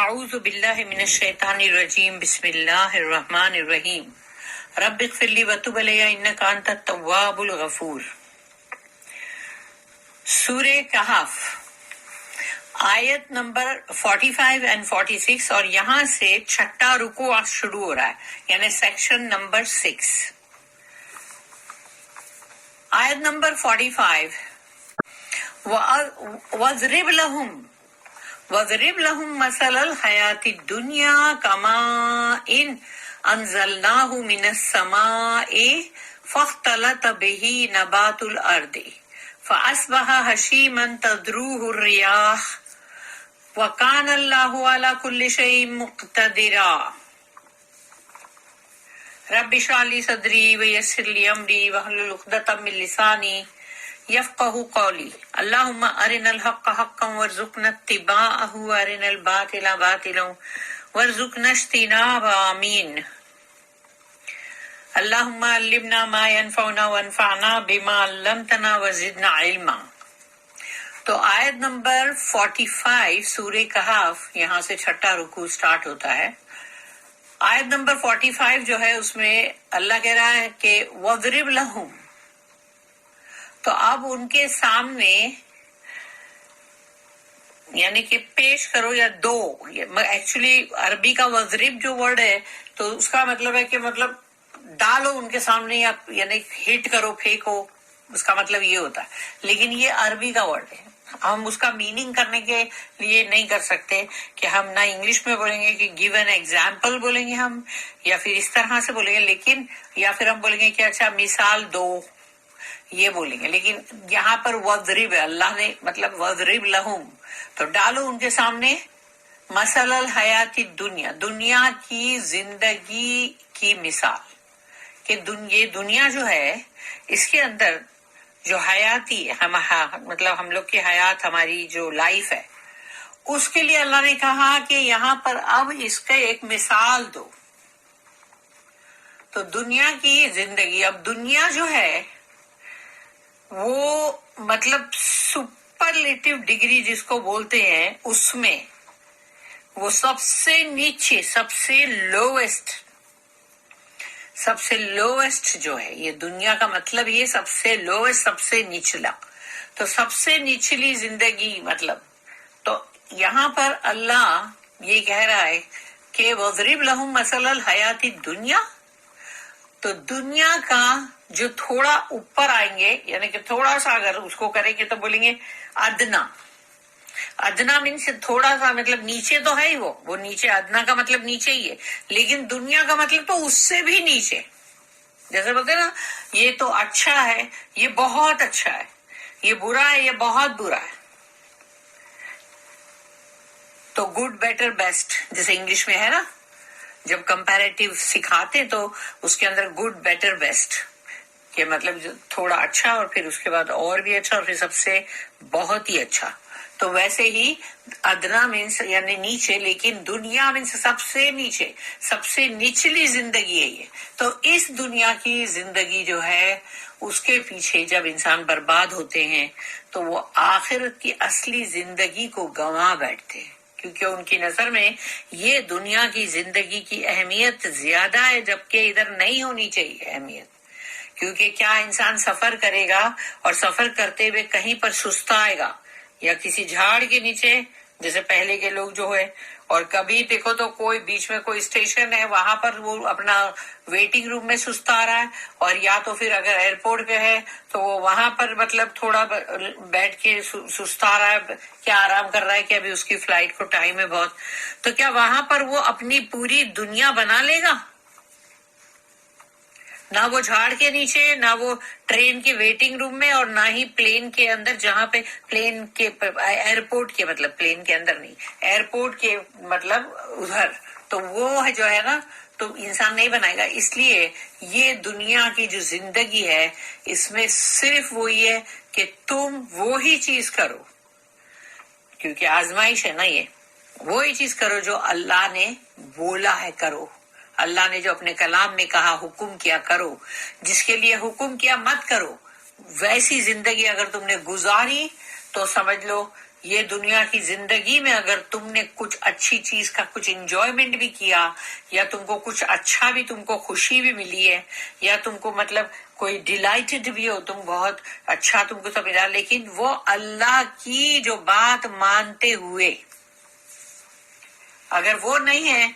اعوذ باللہ من الشیطان الرجیم بسم اللہ الرحمن الرحیم رب اغفر لی وتب علی انک انت التواب الغفور۔ سورہ کہف آیت نمبر 45 and 46 اور یہاں سے چھٹا رکوع شروع ہو رہا ہے، یعنی سیکشن نمبر 6۔ آیت نمبر 45 وَاضْرِبْ لَهُمْ مَثَلَ الْحَيَاةِ الدُّنْيَا كَمَاءٍ أَنزَلْنَاهُ مِنَ السَّمَاءِ فَاخْتَلَطَ بِهِ نَبَاتُ الْأَرْضِ فَأَصْبَحَ هَشِيمًا تَذْرُوهُ الرِّيَاحُ وَكَانَ اللَّهُ عَلَى كُلِّ شَيْءٍ مُقْتَدِرًا۔ رَبِّ اشْرَحْ لِي صَدْرِي وَيَسِّرْ لِي أَمْرِي وَاحْلُلْ عُقْدَةً مِّن لِّسَانِي يفقهوا قولی۔ اللہم ارنا الحق حقا وارزقنا اتباعہ وارنا الباطل باطلا وارزقنا اجتنابہ، آمین۔ اللہم علمنا ما ينفعنا وانفعنا بما علمتنا وزدنا علما۔ تو آیت نمبر 45 سورہ کہف، یہاں سے چھٹا رکوع سٹارٹ ہوتا ہے۔ آیت نمبر 45 جو ہے اس میں اللہ کہہ رہا ہے کہ وَاضْرِبْ لَهُمْ، تو اب ان کے سامنے یعنی کہ پیش کرو یا دو، ایکچولی عربی کا وضرب جو ورڈ ہے تو اس کا مطلب ہے کہ مطلب ڈالو ان کے سامنے، یا یعنی ہٹ کرو، پھینکو، اس کا مطلب یہ ہوتا ہے۔ لیکن یہ عربی کا ورڈ ہے، ہم اس کا میننگ کرنے کے لیے نہیں کر سکتے کہ ہم نہ انگلش میں بولیں گے کہ گیو این ایگزامپل بولیں گے ہم، یا پھر اس طرح سے بولیں گے، لیکن یا پھر ہم بولیں گے کہ اچھا مثال دو، یہ بولیں گے۔ لیکن یہاں پر وَاضْرِب ہے، اللہ نے مطلب وَاضْرِب لَهُم، تو ڈالو ان کے سامنے مثل الحیات الدنیا، دنیا کی زندگی کی مثال، کہ یہ دنیا جو ہے اس کے اندر جو حیاتی مطلب ہم لوگ کی حیات، ہماری جو لائف ہے، اس کے لیے اللہ نے کہا کہ یہاں پر اب اس کا ایک مثال دو۔ تو دنیا کی زندگی، اب دنیا جو ہے وہ مطلب سپرلیٹو ڈگری جس کو بولتے ہیں، اس میں وہ سب سے نیچے، سب سے لویسٹ جو ہے، یہ دنیا کا مطلب یہ سب سے لویسٹ، سب سے نچلا، تو سب سے نچلی زندگی مطلب۔ تو یہاں پر اللہ یہ کہہ رہا ہے کہ وَاضْرِبْ لَهُمْ مَثَلَ الْحَيَاةِ الدُّنْيَا، تو دنیا کا جو تھوڑا اوپر آئیں گے، یعنی کہ تھوڑا سا اگر اس کو کریں گے تو بولیں گے ادنا مینس تھوڑا سا، مطلب نیچے تو ہے ہی، وہ نیچے، ادنا کا مطلب نیچے ہی ہے، لیکن دنیا کا مطلب تو اس سے بھی نیچے، جیسے بولتے نا یہ تو اچھا ہے، یہ بہت اچھا ہے، یہ برا ہے، یہ بہت برا ہے۔ تو گڈ بیٹر بیسٹ جیسے انگلش میں ہے نا، جب کمپیریٹیو سکھاتے تو اس کے اندر گڈ بیٹر بیسٹ، کہ مطلب تھوڑا اچھا اور پھر اس کے بعد اور بھی اچھا اور پھر سب سے بہت ہی اچھا۔ تو ویسے ہی ادنا مینس یعنی نیچے، لیکن دنیا مینس سب سے نیچے، سب سے نچلی زندگی ہے یہ۔ تو اس دنیا کی زندگی جو ہے اس کے پیچھے جب انسان برباد ہوتے ہیں تو وہ آخرت کی اصلی زندگی کو گنوا بیٹھتے ہیں، کیونکہ ان کی نظر میں یہ دنیا کی زندگی کی اہمیت زیادہ ہے، جبکہ ادھر نہیں ہونی چاہیے اہمیت۔ کیونکہ کیا انسان سفر کرے گا اور سفر کرتے ہوئے کہیں پر سستا آئے گا یا کسی جھاڑ کے نیچے، جیسے پہلے کے لوگ جو ہے، اور کبھی دیکھو تو کوئی بیچ میں کوئی اسٹیشن ہے وہاں پر وہ اپنا ویٹنگ روم میں سستا آ رہا ہے، اور یا تو پھر اگر ایئرپورٹ پہ ہے تو وہ وہاں پر مطلب تھوڑا بیٹھ کے سستا آ رہا ہے، کیا آرام کر رہا ہے کہ ابھی اس کی فلائٹ کو ٹائم ہے بہت، تو کیا وہاں پر وہ اپنی پوری دنیا بنا لے گا؟ نہ وہ جھاڑ کے نیچے، نہ وہ ٹرین کے ویٹنگ روم میں، اور نہ ہی پلین کے اندر، جہاں پہ پلین کے ایئرپورٹ کے مطلب پلین کے اندر نہیں، ایئرپورٹ کے مطلب ادھر، تو وہ جو ہے نا تو انسان نہیں بنائے گا۔ اس لیے یہ دنیا کی جو زندگی ہے اس میں صرف وہی ہے کہ تم وہی چیز کرو، کیونکہ آزمائش ہے نا، یہ وہی چیز کرو جو اللہ نے بولا ہے کرو، اللہ نے جو اپنے کلام میں کہا، حکم کیا کرو، جس کے لیے حکم کیا مت کرو، ویسی زندگی اگر تم نے گزاری تو سمجھ لو یہ دنیا کی زندگی میں اگر تم نے کچھ اچھی چیز کا کچھ انجوائمنٹ بھی کیا یا تم کو کچھ اچھا بھی تم کو خوشی بھی ملی ہے یا تم کو مطلب کوئی ڈیلائٹڈ بھی ہو تم بہت اچھا تم کو سب ملا لیکن وہ اللہ کی جو بات مانتے ہوئے اگر وہ نہیں ہے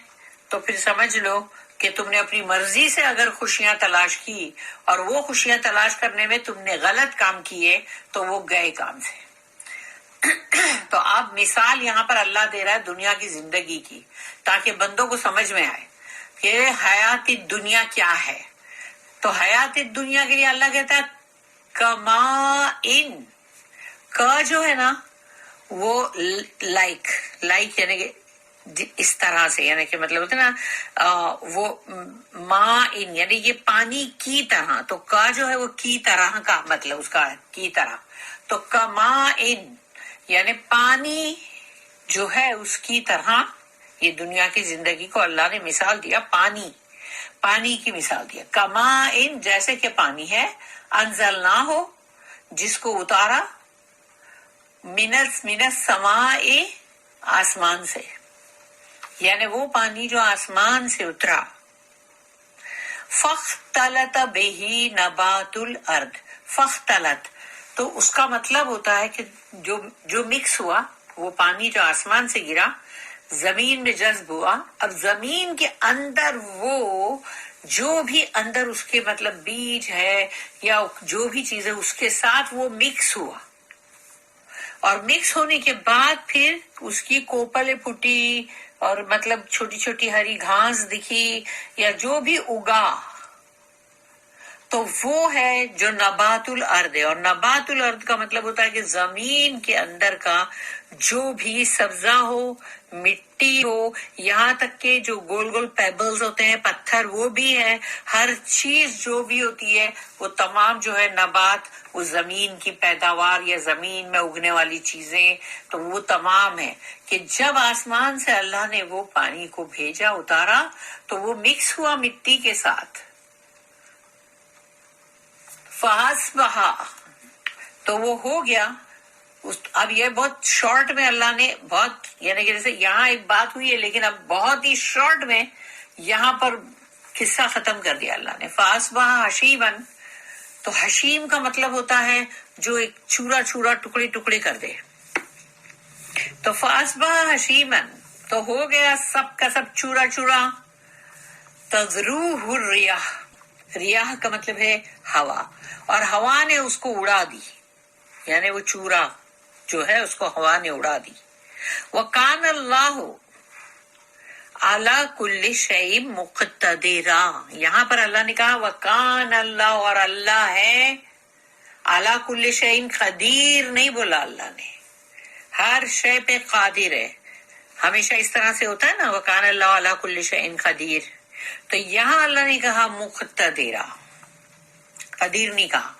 تو پھر سمجھ لو کہ تم نے اپنی مرضی سے اگر خوشیاں تلاش کی اور وہ خوشیاں تلاش کرنے میں تم نے غلط کام کیے تو وہ گئے کام سے. تو اب مثال یہاں پر اللہ دے رہا ہے دنیا کی زندگی کی تاکہ بندوں کو سمجھ میں آئے کہ حیات دنیا کیا ہے. تو حیات دنیا کے لیے اللہ کہتا ہے کما ان کا جو ہے نا وہ لائک یعنی کہ اس طرح سے یعنی کہ مطلب ہوتا ہے نا وہ ما ان یعنی یہ پانی کی طرح. تو کا جو ہے وہ کی طرح کا مطلب اس کا ہے کی طرح. تو کما ان یعنی پانی جو ہے اس کی طرح یہ دنیا کی زندگی کو اللہ نے مثال دیا پانی کی مثال دیا. کما ان جیسے کہ پانی ہے انزلنا ہو جس کو اتارا من السماء آسمان سے یعنی وہ پانی جو آسمان سے اترا. فاختلط بہ نبات الارض فاختلط تو اس کا مطلب ہوتا ہے کہ جو مکس ہوا وہ پانی جو آسمان سے گرا زمین میں جذب ہوا. اب زمین کے اندر وہ جو بھی اندر اس کے مطلب بیج ہے یا جو بھی چیز ہے اس کے ساتھ وہ مکس ہوا اور مکس ہونے کے بعد پھر اس کی کوپلیں پھوٹی اور مطلب چھوٹی چھوٹی ہری گھاس دکھی یا جو بھی اگا تو وہ ہے جو نبات الارض ہے. اور نبات الارض کا مطلب ہوتا ہے کہ زمین کے اندر کا جو بھی سبزہ ہو مٹی ہو یہاں تک کہ جو گول گول پیبلز ہوتے ہیں پتھر وہ بھی ہے. ہر چیز جو بھی ہوتی ہے وہ تمام جو ہے نبات وہ زمین کی پیداوار یا زمین میں اگنے والی چیزیں تو وہ تمام ہے کہ جب آسمان سے اللہ نے وہ پانی کو بھیجا اتارا تو وہ مکس ہوا مٹی کے ساتھ. فَأَصْبَحَ تو وہ ہو گیا. اب یہ بہت شارٹ میں اللہ نے بہت یعنی کہ جیسے یہاں ایک بات ہوئی ہے لیکن اب بہت ہی شارٹ میں یہاں پر قصہ ختم کر دیا اللہ نے. فَأَصْبَحَ حَشِيمًا تو حشیم کا مطلب ہوتا ہے جو ایک چورا ٹکڑے کر دے. تو فَأَصْبَحَ حَشِيمًا تو ہو گیا سب کا سب چورا. تَذْرُوهُ الرِّيَاحُ ریاح کا مطلب ہے ہوا اور ہوا نے اس کو اڑا دی یعنی وہ چورا جو ہے اس کو ہوا نے اڑا دی. وَكَانَ اللَّهُ عَلَى كُلِّ شَيْءٍ مُقْتَدِرًا یہاں پر اللہ نے کہا وَكَانَ اللَّهُ اور اللہ ہے عَلَى كُلِّ شَيْءٍ قدیر نہیں بولا اللہ نے ہر شے پہ قادر ہے. ہمیشہ اس طرح سے ہوتا ہے نا وَكَانَ اللَّهُ عَلَى كُلِّ شَيْءٍ قدیر. تو یہاں اللہ نے کہا مقتدرہ قدیر نہیں کہا.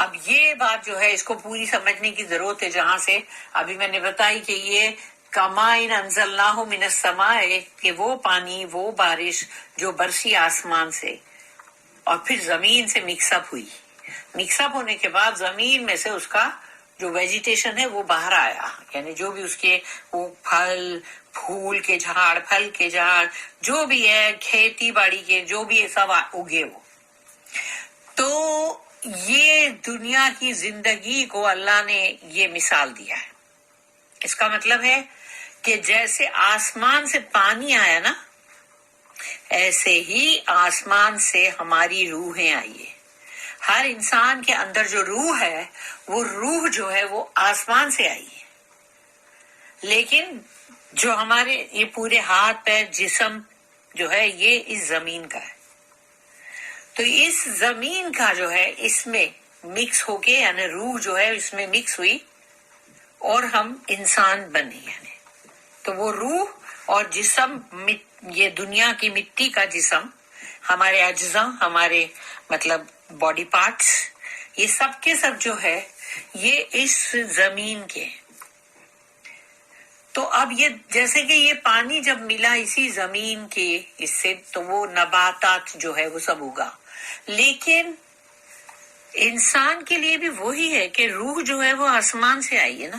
اب یہ بات جو ہے اس کو پوری سمجھنے کی ضرورت ہے جہاں سے ابھی میں نے بتائی کہ یہ کمائن انزلناہ من السماء کہ وہ پانی وہ بارش جو برسی آسمان سے اور پھر زمین سے مکس اپ ہوئی. مکس اپ ہونے کے بعد زمین میں سے اس کا جو ویجیٹیشن ہے وہ باہر آیا یعنی جو بھی اس کے وہ پھل پھول کے جھاڑ پھل کے جھاڑ جو بھی ہے کھیتی باڑی کے جو بھی ہے سب اگے وہ. تو یہ دنیا کی زندگی کو اللہ نے یہ مثال دیا ہے. اس کا مطلب ہے کہ جیسے آسمان سے پانی آیا نا ایسے ہی آسمان سے ہماری روحیں آئی ہے. ہر انسان کے اندر جو روح ہے وہ روح جو ہے وہ آسمان سے آئی ہے لیکن جو ہمارے یہ پورے ہاتھ پیر جسم جو ہے یہ اس زمین کا ہے. تو اس زمین کا جو ہے اس میں مکس ہو کے یعنی روح جو ہے اس میں مکس ہوئی اور ہم انسان بنے یعنی تو وہ روح اور جسم یہ دنیا کی مٹی کا جسم ہمارے اجزاء ہمارے مطلب باڈی پارٹس یہ سب کے سب جو ہے یہ اس زمین کے. تو اب یہ جیسے کہ یہ پانی جب ملا اسی زمین کے اس سے تو وہ نباتات جو ہے وہ سب اگا لیکن انسان کے لیے بھی وہی ہے کہ روح جو ہے وہ آسمان سے آئی ہے نا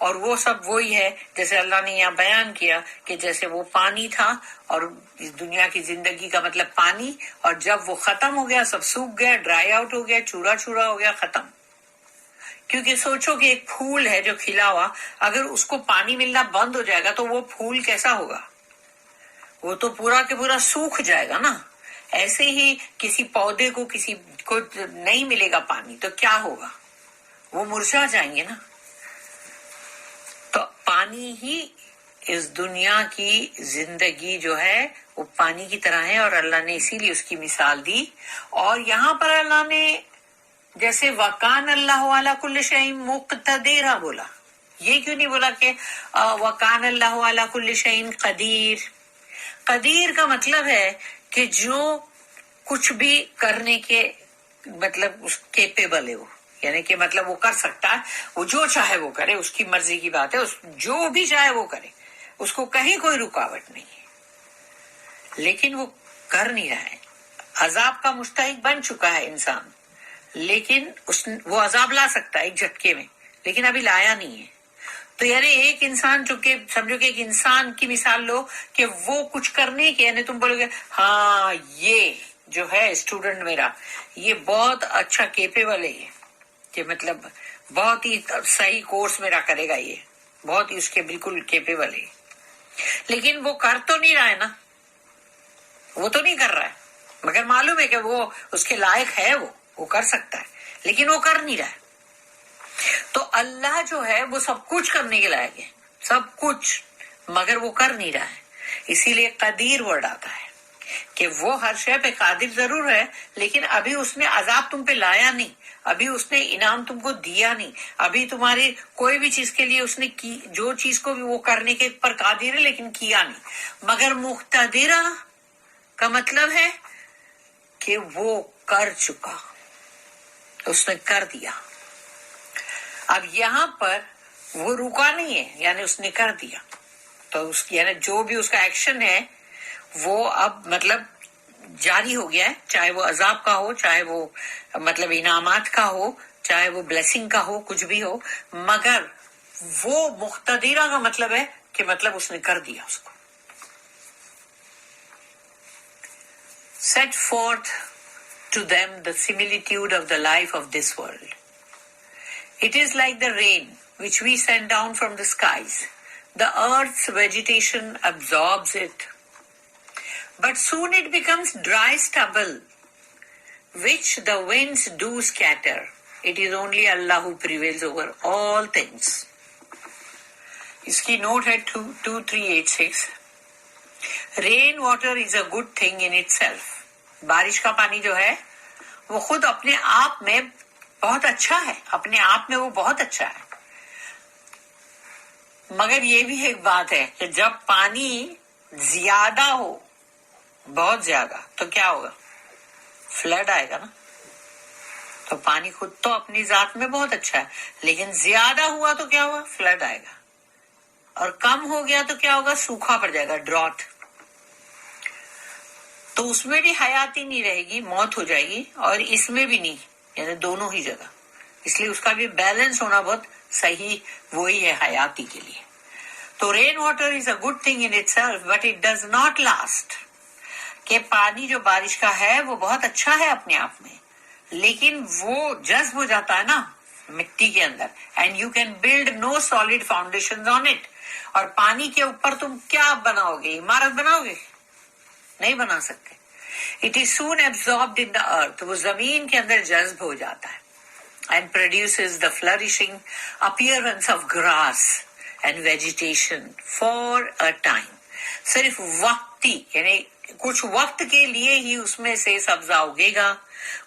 اور وہ سب وہی ہے جیسے اللہ نے یہاں بیان کیا کہ جیسے وہ پانی تھا اور اس دنیا کی زندگی کا مطلب پانی، اور جب وہ ختم ہو گیا سب سوکھ گیا، ڈرائی آؤٹ ہو گیا، چورا چورا ہو گیا، ختم. کیونکہ سوچو کہ ایک پھول ہے جو کھلا ہوا، اگر اس کو پانی ملنا بند ہو جائے گا تو وہ پھول کیسا ہوگا؟ وہ تو پورا کے پورا سوکھ جائے گا نا. ایسے ہی کسی پودے کو کسی کو نہیں ملے گا پانی تو کیا ہوگا؟ وہ مرجھا جائیں گے نا. تو پانی ہی اس دنیا کی زندگی جو ہے وہ پانی کی طرح ہے، اور اللہ نے اسی لیے اس کی مثال دی. اور یہاں پر اللہ نے جیسے وکان اللہ علی کل شیء مقتدرا بولا، یہ کیوں نہیں بولا کہ وکان اللہ علی کل شیء قدیر؟ قدیر کا مطلب ہے کہ جو کچھ بھی کرنے کے مطلب اس کیپیبل ہے، وہ یعنی کہ مطلب وہ کر سکتا ہے، وہ جو چاہے وہ کرے، اس کی مرضی کی بات ہے، جو بھی چاہے وہ کرے، اس کو کہیں کوئی رکاوٹ نہیں ہے، لیکن وہ کر نہیں رہا ہے. عذاب کا مستحق بن چکا ہے انسان، لیکن وہ عذاب لا سکتا ہے ایک جھٹکے میں، لیکن ابھی لایا نہیں ہے. تو یعنی ایک انسان جو کہ سمجھو کہ ایک انسان کی مثال لو کہ وہ کچھ کرنے کے، یعنی تم بولو گے ہاں یہ جو ہے اسٹوڈنٹ میرا یہ بہت اچھا کیپیبل ہے، کہ مطلب بہت ہی صحیح کورس میرا کرے گا، یہ بہت ہی اس کے بالکل کیپیبل ہے، لیکن وہ کر تو نہیں رہا ہے نا، وہ تو نہیں کر رہا ہے، مگر معلوم ہے کہ وہ اس کے لائق ہے، وہ کر سکتا ہے، لیکن وہ کر نہیں رہا ہے. تو اللہ جو ہے وہ سب کچھ کرنے کے لائق ہے، سب کچھ، مگر وہ کر نہیں رہا ہے. اسی لیے قدیر ورڈ آتا ہے کہ وہ ہر شے پہ قادر ضرور ہے، لیکن ابھی اس نے عذاب تم پہ لایا نہیں، ابھی اس نے انعام تم کو دیا نہیں، ابھی تمہاری کوئی بھی چیز کے لیے اس نے کی، جو چیز کو بھی وہ کرنے کے پر قادر ہے لیکن کیا نہیں. مگر مقتدرہ کا مطلب ہے کہ وہ کر چکا، اس نے کر دیا. اب یہاں پر وہ رکا نہیں ہے، یعنی اس نے کر دیا، تو اس یعنی جو بھی اس کا ایکشن ہے وہ اب مطلب جاری ہو گیا ہے، چاہے وہ عذاب کا ہو، چاہے وہ مطلب انعامات کا ہو، چاہے وہ بلیسنگ کا ہو، کچھ بھی ہو، مگر وہ مقتدرہ کا مطلب ہے کہ مطلب اس نے کر دیا اس کو. Set forth to them the similitude of the life of this world. It is like the rain which we send down from the skies. The earth's vegetation absorbs it, but soon it becomes dry stubble, which the winds do scatter. It is only Allah who prevails over all things. اس کی note ہے 2386. Rain water is a good thing in itself. بارش کا پانی جو ہے وہ خود اپنے آپ میں بہت اچھا ہے، اپنے آپ میں وہ بہت اچھا ہے. مگر یہ بھی ایک بات ہے کہ جب پانی زیادہ ہو، بہت زیادہ، تو کیا ہوگا؟ فلڈ آئے گا نا. تو پانی خود تو اپنی ذات میں بہت اچھا ہے، لیکن زیادہ ہوا تو کیا ہوگا؟ فلڈ آئے گا. اور کم ہو گیا تو کیا ہوگا؟ سوکھا پڑ جائے گا، ڈراٹ. تو اس میں بھی حیاتی نہیں رہے گی، موت ہو جائے گی، اور اس میں بھی نہیں، یعنی دونوں ہی جگہ. اس لیے اس کا بھی بیلنس ہونا بہت صحیح وہی ہے حیاتی کے لیے. تو rain water is a good thing in itself but it does not last. کہ پانی جو بارش کا ہے وہ بہت اچھا ہے اپنے آپ میں، لیکن وہ جذب ہو جاتا ہے نا مٹی کے اندر، and you can build no solid foundation on it. اور پانی کے اوپر تم کیا بناؤ گے؟ عمارت بناؤ گے؟ نہیں بنا سکتے. It is soon absorbed in the earth. وہ زمین کے اندر جذب ہو جاتا ہے. And produces the flourishing appearance of grass and vegetation for a time. صرف وقتی، یعنی کچھ وقت کے لیے ہی اس میں سے سبزہ اگے گا،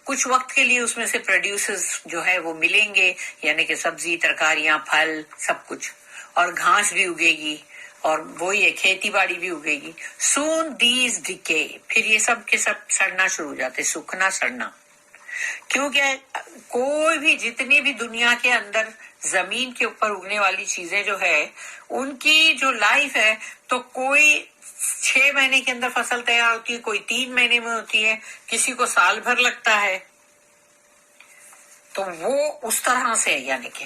کچھ وقت کے لیے اس میں سے پروڈیوسز جو ہے وہ ملیں گے، یعنی کہ سبزی، ترکاریاں، پھل، سب کچھ، اور گھاس بھی اگے گی، اور وہی ہے کھیتی باڑی بھی اگے گی. سون دیز ڈکے. پھر یہ سب کے سب سڑنا شروع ہو جاتے، سوکھنا، سڑنا. کیونکہ کوئی بھی جتنی بھی دنیا کے اندر زمین کے اوپر اگنے والی چیزیں جو ہے ان کی جو لائف ہے، تو کوئی 6 مہینے کے اندر فصل تیار ہوتی ہے، کوئی 3 مہینے میں ہوتی ہے، کسی کو سال بھر لگتا ہے. تو وہ اس طرح سے، یعنی کہ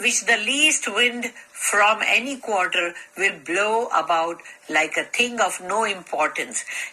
which the least wind from any quarter will blow about like a thing of no importance.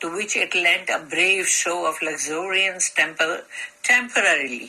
to which it lent a brave show of luxuriance temporarily.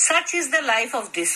Such is the life of this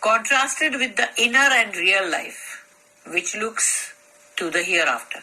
contrasted with the inner and real life which looks to the hereafter.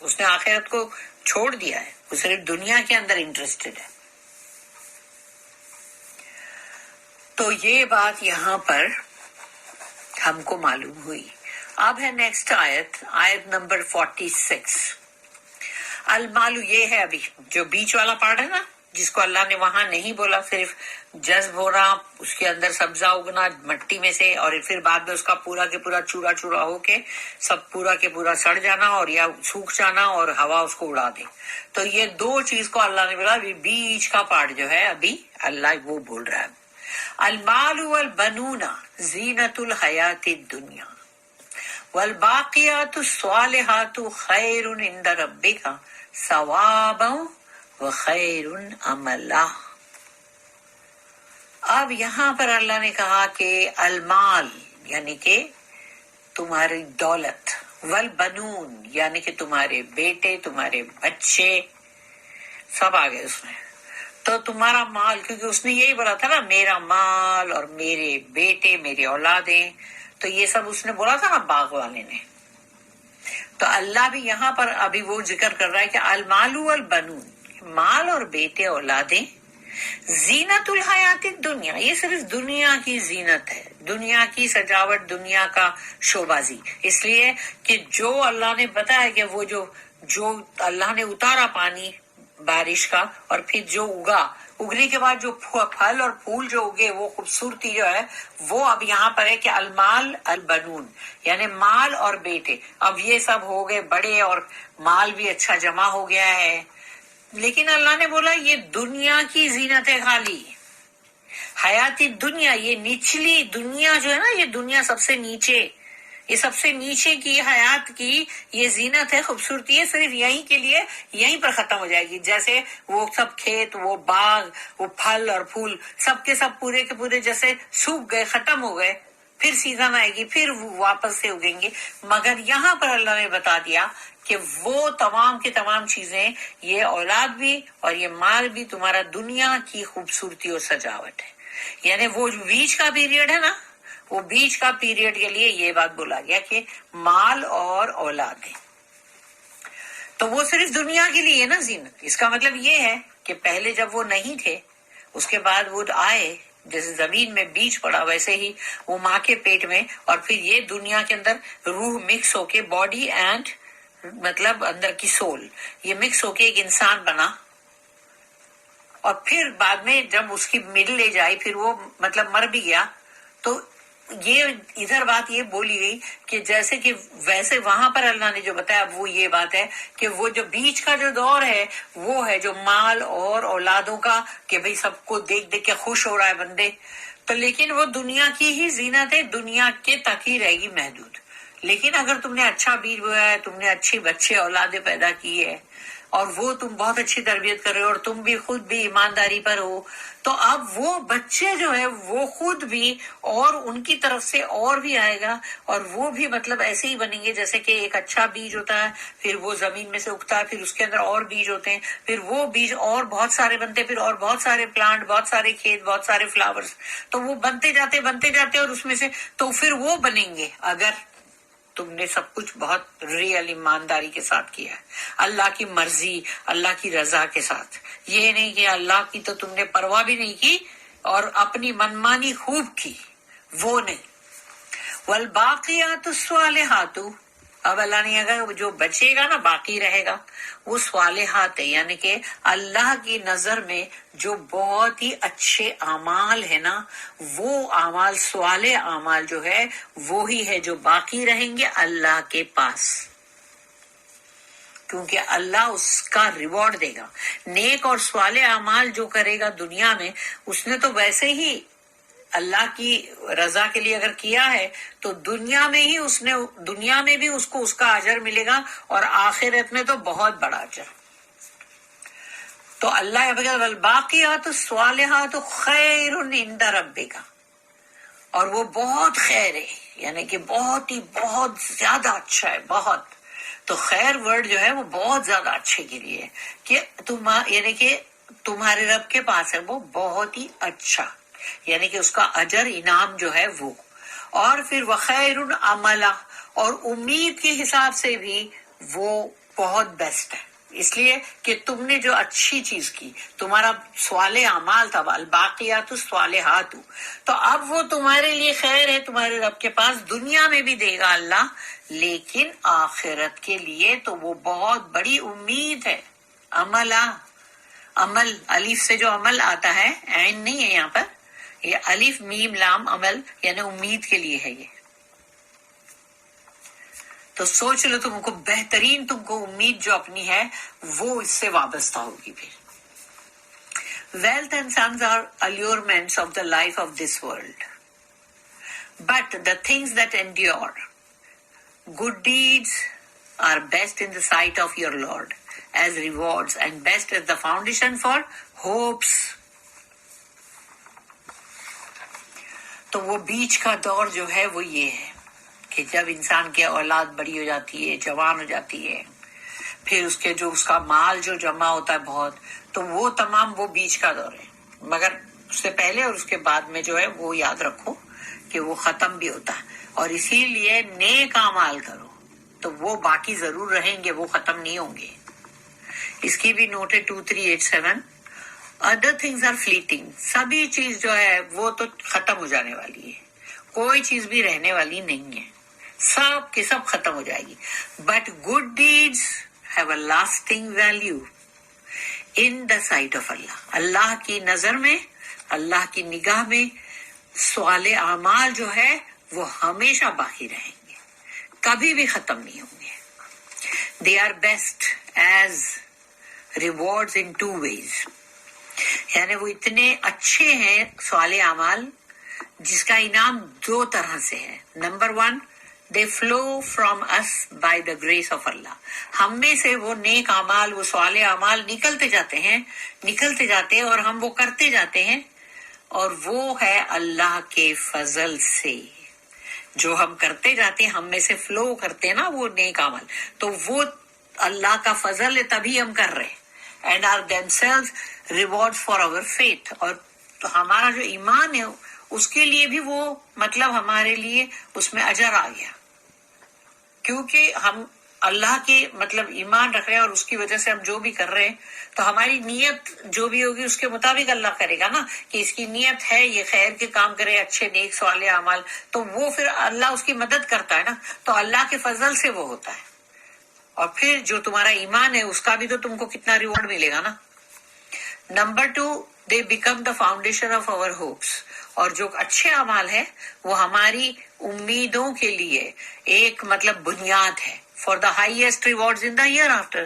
اس نے آخرت کو چھوڑ دیا ہے، وہ صرف دنیا کے اندر انٹرسٹڈ ہے. تو یہ بات یہاں پر ہم کو معلوم ہوئی. اب ہے نیکسٹ آیت نمبر 46. المالو، یہ ہے ابھی جو بیچ والا پارٹ ہے نا، جس کو اللہ نے وہاں نہیں بولا صرف جذب ہونا، اس کے اندر سبزہ اگنا مٹی میں سے، اور پھر بعد میں اس کا پورا کے پورا چورا چورا ہو کے سب پورا کے پورا سڑ جانا اور یا سوکھ جانا اور ہوا اس کو اڑا دے. تو یہ دو چیز کو اللہ نے بولا. بیچ کا پارٹ جو ہے ابھی اللہ وہ بول رہا ہے. المال والبنون زینت الحیات الدنیا والباقیات الصالحات خیر عند ربک ثوابا وخیر املا. اب یہاں پر اللہ نے کہا کہ المال یعنی کہ تمہاری دولت، والبنون یعنی کہ تمہارے بیٹے، تمہارے بچے سب آ گئے اس میں. تو تمہارا مال، کیونکہ اس نے یہی بولا تھا نا میرا مال اور میرے بیٹے، میری اولادیں، تو یہ سب اس نے بولا تھا نا باغ والے نے. تو اللہ بھی یہاں پر ابھی وہ ذکر کر رہا ہے کہ المال والبنون، مال اور بیٹے اولادیں، زینت الحیات الدنیا، یہ صرف دنیا کی زینت ہے، دنیا کی سجاوٹ، دنیا کا شوبازی. اس لیے کہ جو اللہ نے بتایا کہ وہ جو اللہ نے اتارا پانی بارش کا، اور پھر جو اگنے کے بعد جو پھل اور پھول جو اگے، وہ خوبصورتی جو ہے وہ اب یہاں پر ہے کہ المال البنون یعنی مال اور بیٹے. اب یہ سب ہو گئے بڑے اور مال بھی اچھا جمع ہو گیا ہے. لیکن اللہ نے بولا یہ دنیا کی زینت ہے، خالی حیاتی دنیا، یہ نچلی دنیا جو ہے نا، یہ دنیا سب سے نیچے، یہ سب سے نیچے کی حیات کی یہ زینت ہے، خوبصورتی ہے، صرف یہیں کے لیے یہیں پر ختم ہو جائے گی. جیسے وہ سب کھیت، وہ باغ، وہ پھل اور پھول سب کے سب پورے کے پورے جیسے سوکھ گئے، ختم ہو گئے، پھر سیزن آئے گی، پھر وہ واپس سے اگیں گے. مگر یہاں پر اللہ نے بتا دیا کہ وہ تمام کی تمام چیزیں، یہ اولاد بھی اور یہ مال بھی تمہارا دنیا کی خوبصورتی اور سجاوٹ ہے. یعنی وہ جو بیچ کا پیریڈ ہے نا، وہ بیچ کا پیریڈ کے لیے یہ بات بولا گیا کہ مال اور اولادیں، تو وہ صرف دنیا کے لیے نا زینت. اس کا مطلب یہ ہے کہ پہلے جب وہ نہیں تھے، اس کے بعد وہ آئے، جیسے زمین میں بیج پڑا ویسے ہی وہ ماں کے پیٹ میں، اور پھر یہ دنیا کے اندر روح مکس ہو کے، باڈی اینڈ مطلب اندر کی سول، یہ مکس ہو کے ایک انسان بنا. اور پھر بعد میں جب اس کی مڈل ایج آئی، پھر وہ مطلب مر بھی گیا. تو یہ ادھر بات یہ بولی گئی کہ جیسے کہ ویسے وہاں پر اللہ نے جو بتایا وہ یہ بات ہے کہ وہ جو بیچ کا جو دور ہے وہ ہے جو مال اور اولادوں کا، کہ بھئی سب کو دیکھ دیکھ کے خوش ہو رہا ہے بندے. تو لیکن وہ دنیا کی ہی زینت ہے، دنیا کے تک ہی رہے گی محدود. لیکن اگر تم نے اچھا بیج بویا ہے، تم نے اچھی بچے اولادیں پیدا کی ہے، اور وہ تم بہت اچھی تربیت کر رہے ہو، اور تم بھی خود بھی ایمانداری پر ہو، تو اب وہ بچے جو ہے وہ خود بھی اور ان کی طرف سے اور بھی آئے گا، اور وہ بھی مطلب ایسے ہی بنیں گے جیسے کہ ایک اچھا بیج ہوتا ہے، پھر وہ زمین میں سے اگتا ہے، پھر اس کے اندر اور بیج ہوتے ہیں، پھر وہ بیج اور بہت سارے بنتے، پھر اور بہت سارے پلانٹ، بہت سارے کھیت، بہت سارے فلاورز، تو وہ بنتے جاتے اور اس میں سے تو پھر وہ بنیں گے اگر تم نے سب کچھ بہت ریئل ایمانداری کے ساتھ کیا ہے، اللہ کی مرضی، اللہ کی رضا کے ساتھ. یہ نہیں کہ اللہ کی تو تم نے پرواہ بھی نہیں کی اور اپنی منمانی خوب کی، وہ نہیں. والباقیات الصالحات، اب اللہ نے اگر جو بچے گا نا، باقی رہے گا، وہ صالحات ہے، یعنی کہ اللہ کی نظر میں جو بہت ہی اچھے اعمال ہے نا، وہ اعمال، صالح اعمال جو ہے وہی ہے جو باقی رہیں گے اللہ کے پاس، کیونکہ اللہ اس کا ریوارڈ دے گا. نیک اور صالح اعمال جو کرے گا دنیا میں، اس نے تو ویسے ہی اللہ کی رضا کے لیے اگر کیا ہے تو دنیا میں ہی دنیا میں بھی اس کو اس کا اجر ملے گا، اور آخرت میں تو بہت بڑا اجر. تو اللہ والباقیات الصالحات خیر عند ربک، اور وہ بہت خیر ہے، یعنی کہ بہت ہی بہت زیادہ اچھا ہے، بہت. تو خیر ورڈ جو ہے وہ بہت زیادہ اچھے کے لیے ہے کہ یعنی کہ تمہارے رب کے پاس ہے وہ بہت ہی اچھا، یعنی کہ اس کا اجر انعام جو ہے وہ. اور پھر وخیر عملا، اور امید کے حساب سے بھی وہ بہت بیسٹ ہے، اس لیے کہ تم نے جو اچھی چیز کی، تمہارا صالح اعمال تھا، الباقیات الصالحات، تو اب وہ تمہارے لیے خیر ہے، تمہارے رب کے پاس دنیا میں بھی دے گا اللہ، لیکن آخرت کے لیے تو وہ بہت بڑی امید ہے۔ عمل، الف سے جو عمل آتا ہے، عین نہیں ہے یہاں پر، یہ الف میم لام عمل یعنی امید کے لیے ہے یہ۔ تو سوچ لو تم کو بہترین، تم کو امید جو اپنی ہے وہ اس سے وابستہ ہوگی۔ پھر wealth and sons are allurements of the life of this world, but the things that endure, good deeds are best in the sight of your Lord as rewards, and best as the foundation for hopes. تو وہ بیچ کا دور جو ہے وہ یہ ہے کہ جب انسان کی اولاد بڑی ہو جاتی ہے، جوان ہو جاتی ہے، پھر اس کا مال جو جمع ہوتا ہے بہت، تو وہ تمام وہ بیچ کا دور ہے، مگر اس سے پہلے اور اس کے بعد میں جو ہے وہ یاد رکھو کہ وہ ختم بھی ہوتا ہے، اور اسی لیے نیک اعمال کرو تو وہ باقی ضرور رہیں گے، وہ ختم نہیں ہوں گے۔ اس کی بھی نوٹ ہے 2387، ادر تھنگز آر فلیٹنگ، سبھی چیز جو ہے وہ تو ختم ہو جانے والی ہے، کوئی چیز بھی رہنے والی نہیں ہے، سب کی سب ختم ہو جائے گی، but good deeds have a lasting value in the sight of Allah, Allah کی نظر میں، اللہ کی نگاہ میں صالح اعمال جو ہے وہ ہمیشہ باقی رہیں گے، کبھی بھی ختم نہیں ہوں گے۔ They are best as rewards in 2 ways، یعنی وہ اتنے اچھے ہیں صالح اعمال جس کا انعام 2 طرح سے ہے۔ Number 1، they flow from us by the grace of Allah، ہم میں سے وہ نیک اعمال، وہ صالح اعمال نکلتے جاتے ہیں اور ہم وہ کرتے جاتے ہیں، اور وہ ہے اللہ کے فضل سے، جو ہم کرتے جاتے ہیں، ہم میں سے فلو کرتے ہیں نا وہ نیک اعمال، تو وہ اللہ کا فضل ہے تبھی ہم کر رہے ہیں، and are themselves rewards for our faith، اور تو ہمارا جو ایمان ہے اس کے لیے بھی وہ مطلب ہمارے لیے اس میں اجر آ گیا، کیونکہ ہم اللہ کے مطلب ایمان رکھ رہے ہیں اور اس کی وجہ سے ہم جو بھی کر رہے ہیں تو ہماری نیت جو بھی ہوگی اس کے مطابق اللہ کرے گا نا، کہ اس کی نیت ہے یہ خیر کے کام کرے، اچھے نیک صالح اعمال، تو وہ پھر اللہ اس کی مدد کرتا ہے نا، تو اللہ کے فضل سے وہ ہوتا ہے، اور پھر جو تمہارا ایمان ہے اس کا بھی تو تم کو کتنا ریوارڈ ملے گا نا۔ Number 2، they become the foundation of our hopes، اور جو اچھے اعمال ہے وہ ہماری امیدوں کے لیے ایک مطلب بنیاد ہے، for the highest rewards in the hereafter،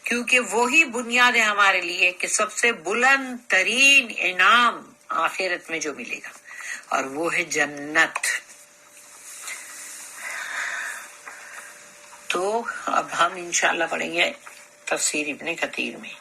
کیونکہ وہی بنیاد ہے ہمارے لیے کہ سب سے بلند ترین انعام آخرت میں جو ملے گا، اور وہ ہے جنت۔ تو اب ہم انشاءاللہ پڑھیں گے تفسیر ابن کثیر میں۔